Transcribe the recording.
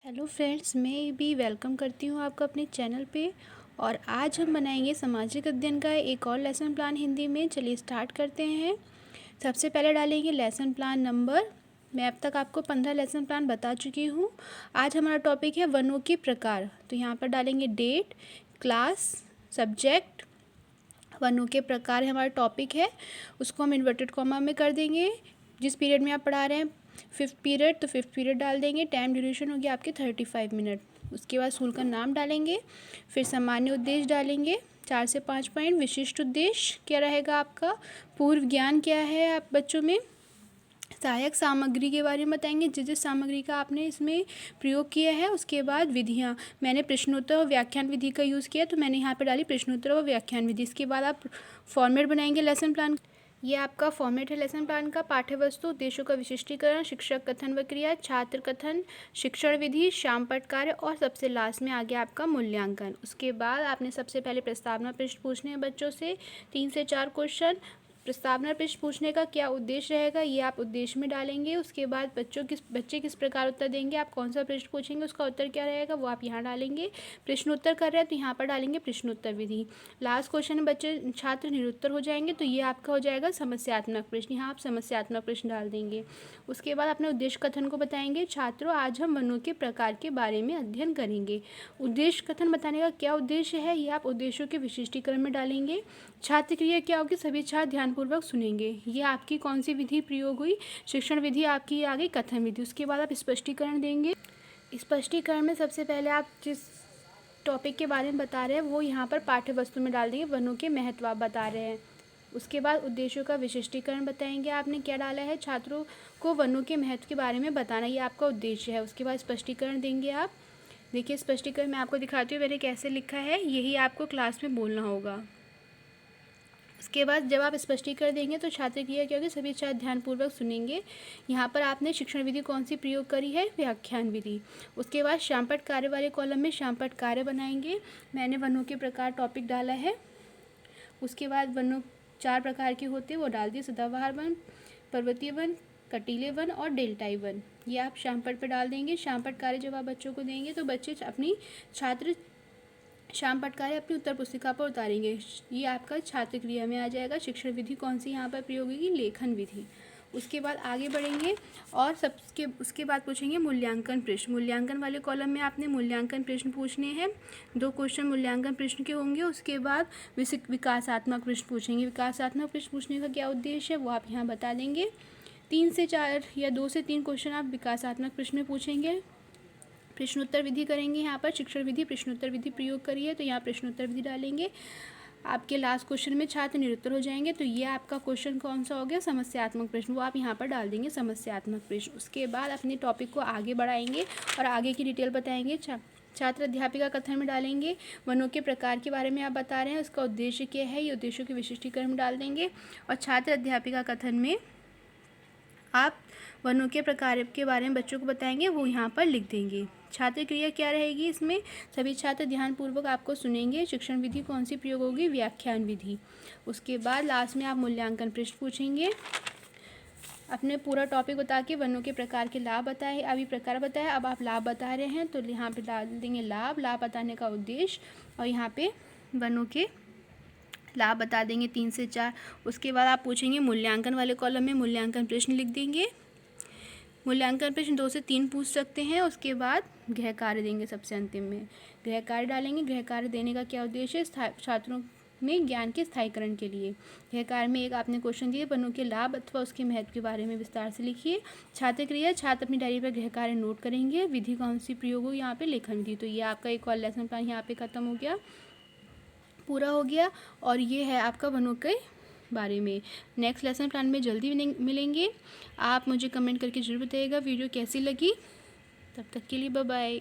Hello friends, मैं भी welcome करती हूँ आपका अपने चैनल पे। और आज हम बनाएंगे सामाजिक अध्ययन का एक और लेसन प्लान हिंदी में। चलिए स्टार्ट करते हैं। सबसे पहले डालेंगे लेसन प्लान नंबर। मैं अब तक आपको 15 लेसन प्लान बता चुकी हूँ। आज हमारा टॉपिक है वनों के प्रकार। तो यहाँ पर डालेंगे डेट, क्लास, सब्जेक्ट, वनों के प्रकार हमारा टॉपिक है। उसको हम इन्वर्टेड कॉमा में कर देंगे। जिस पीरियड में आप पढ़ा रहे हैं 5th पीरियड, तो 5th पीरियड डाल देंगे। टाइम ड्यूरेशन हो गया आपके 35 मिनट। उसके बाद स्कूल का नाम डालेंगे। फिर सामान्य उद्देश्य डालेंगे 4 से 5 पॉइंट। विशिष्ट उद्देश्य क्या रहेगा आपका, पूर्व ज्ञान क्या है आप बच्चों में, सहायक सामग्री के बारे में बताएंगे जिस जिस सामग्री का आपने इसमें प्रयोग किया है। उसके बाद विधियाँ, मैंने प्रश्नोत्तर और व्याख्यान विधि का यूज़ किया तो मैंने यहाँ पर डाली प्रश्नोत्तर और व्याख्यान विधि। इसके बाद आप फॉर्मेट बनाएंगे लेसन प्लान। ये आपका फॉर्मेट है लेसन प्लान का। पाठ्य वस्तु, उद्देश्यों का विशिष्टीकरण, शिक्षक कथन व क्रिया, छात्र कथन, शिक्षण विधि, शाम पट कार्य और सबसे लास्ट में आ गया आपका मूल्यांकन। उसके बाद आपने सबसे पहले प्रस्तावना पृष्ठ पूछने हैं बच्चों से 3 से 4 क्वेश्चन। प्रस्तावना पृष्ठ पूछने का क्या उद्देश्य रहेगा ये आप उद्देश्य में डालेंगे। उसके बाद बच्चे किस प्रकार उत्तर देंगे, आप कौन सा पृष्ठ पूछेंगे उसका उत्तर क्या रहेगा वो आप यहाँ डालेंगे। प्रश्नोत्तर कर रहे हैं तो यहाँ पर डालेंगे प्रश्नोत्तर विधि। लास्ट क्वेश्चन में बच्चे छात्र निरुत्तर हो जाएंगे तो ये आपका हो जाएगा समस्यात्मक प्रश्न। यहाँ आप समस्यात्मक प्रश्न डाल देंगे। उसके बाद अपने उद्देश्य कथन को बताएंगे। छात्रों, आज हम वनों के प्रकार के बारे में अध्ययन करेंगे। उद्देश्य कथन बताने का क्या उद्देश्य है ये आप उद्देश्यों के विशिष्टीकरण में डालेंगे। छात्र क्रिया क्या होगी, सभी छात्र ध्यानपूर्वक सुनेंगे। ये आपकी कौन सी विधि प्रयोग हुई, शिक्षण विधि आपकी आ गई, कथन विधि। उसके बाद आप स्पष्टीकरण देंगे। स्पष्टीकरण में सबसे पहले आप जिस टॉपिक के बारे में बता रहे हैं वो यहाँ पर पाठ्य वस्तु में डाल देंगे। वनों के महत्व आप बता रहे हैं। उसके बाद उद्देश्यों का विशिष्टीकरण बताएंगे। आपने क्या डाला है, छात्रों को वनों के महत्व के बारे में बताना, ये आपका उद्देश्य है। उसके बाद स्पष्टीकरण देंगे आप। देखिए स्पष्टीकरण मैं आपको दिखाती हूँ मैंने कैसे लिखा है, यही आपको क्लास में बोलना होगा। उसके बाद जब आप स्पष्टीकरण देंगे तो छात्र क्रिया क्या होगी, सभी छात्र ध्यानपूर्वक सुनेंगे। यहाँ पर आपने शिक्षण विधि कौन सी प्रयोग करी है, व्याख्यान विधि। उसके बाद शामपट कार्य वाले कॉलम में शामपट कार्य बनाएंगे। मैंने वनों के प्रकार टॉपिक डाला है। उसके बाद वनों 4 प्रकार के होते हैं वो डाल दिए, सदाबहार वन, पर्वतीय वन, कटीले वन और डेल्टाई वन। ये आप शामपट पर डाल देंगे। शामपट कार्य जब आप बच्चों को देंगे तो बच्चे अपनी छात्र शाम पट कार्य अपनी उत्तर पुस्तिका पर उतारेंगे। ये आपका छात्र क्रिया में आ जाएगा। शिक्षण विधि कौन सी यहाँ पर प्रयोग होगी, लेखन विधि। उसके बाद आगे बढ़ेंगे और उसके बाद पूछेंगे मूल्यांकन प्रश्न। मूल्यांकन वाले कॉलम में आपने मूल्यांकन प्रश्न पूछने हैं। 2 क्वेश्चन मूल्यांकन प्रश्न के होंगे। उसके बाद विकासात्मक प्रश्न पूछेंगे। विकासात्मक प्रश्न पूछने का क्या उद्देश्य है वो आप यहाँ बता देंगे। 3 से 4 या 2 से 3 क्वेश्चन आप विकासात्मक प्रश्न में पूछेंगे। प्रश्नोत्तर विधि करेंगे। यहाँ पर शिक्षण विधि प्रश्नोत्तर विधि प्रयोग करिए तो यहाँ प्रश्नोत्तर विधि डालेंगे। आपके लास्ट क्वेश्चन में छात्र निरुत्तर हो जाएंगे तो ये आपका क्वेश्चन कौन सा हो गया, समस्यात्मक प्रश्न, वो आप यहाँ पर डाल देंगे समस्यात्मक प्रश्न। उसके बाद अपने टॉपिक को आगे बढ़ाएंगे और आगे की डिटेल बताएंगे। छात्र अध्यापिका कथन में डालेंगे। वनों के प्रकार के बारे में आप बता रहे हैं, उसका उद्देश्य क्या है, ये उद्देश्यों के विशिष्टीकरण में डाल देंगे। और छात्र अध्यापिका कथन में आप वनों के प्रकार के बारे में बच्चों को बताएंगे, वो यहाँ पर लिख देंगे। छात्र क्रिया क्या रहेगी इसमें, सभी छात्र ध्यानपूर्वक आपको सुनेंगे। शिक्षण विधि कौन सी प्रयोग होगी, व्याख्यान विधि। उसके बाद लास्ट में आप मूल्यांकन प्रश्न पूछेंगे। अपने पूरा टॉपिक बता के वनों के प्रकार के लाभ बताए, अभी प्रकार बताया, अब आप लाभ बता रहे हैं तो यहाँ पे डाल देंगे लाभ बताने का उद्देश्य। और यहाँ पे वनों के लाभ बता देंगे 3 से 4। उसके बाद आप पूछेंगे मूल्यांकन वाले कॉलम में मूल्यांकन प्रश्न लिख देंगे। मूल्यांकन प्रश्न 2 से 3 पूछ सकते हैं। उसके बाद गृह कार्य देंगे सबसे अंतिम में, गृह कार्य डालेंगे। गृह कार्य देने का क्या उद्देश्य है, छात्रों में ज्ञान के स्थायीकरण के लिए। गृह कार्य में एक आपने क्वेश्चन दिए, वनों के लाभ अथवा उसके महत्व के बारे में विस्तार से लिखिए। छात्र क्रिया, छात्र अपनी डायरी पर गृह कार्य नोट करेंगे। विधि कौन सी प्रयोग हो, यहाँ पे लेखन विधि। तो ये आपका एक और लेसन प्लान यहाँ पे खत्म हो गया, पूरा हो गया। और ये है आपका वनों के बारे में। नेक्स्ट लेसन प्लान में जल्दी मिलेंगे। आप मुझे कमेंट करके जरूर बताइएगा वीडियो कैसी लगी। तब तक के लिए बाय बाय।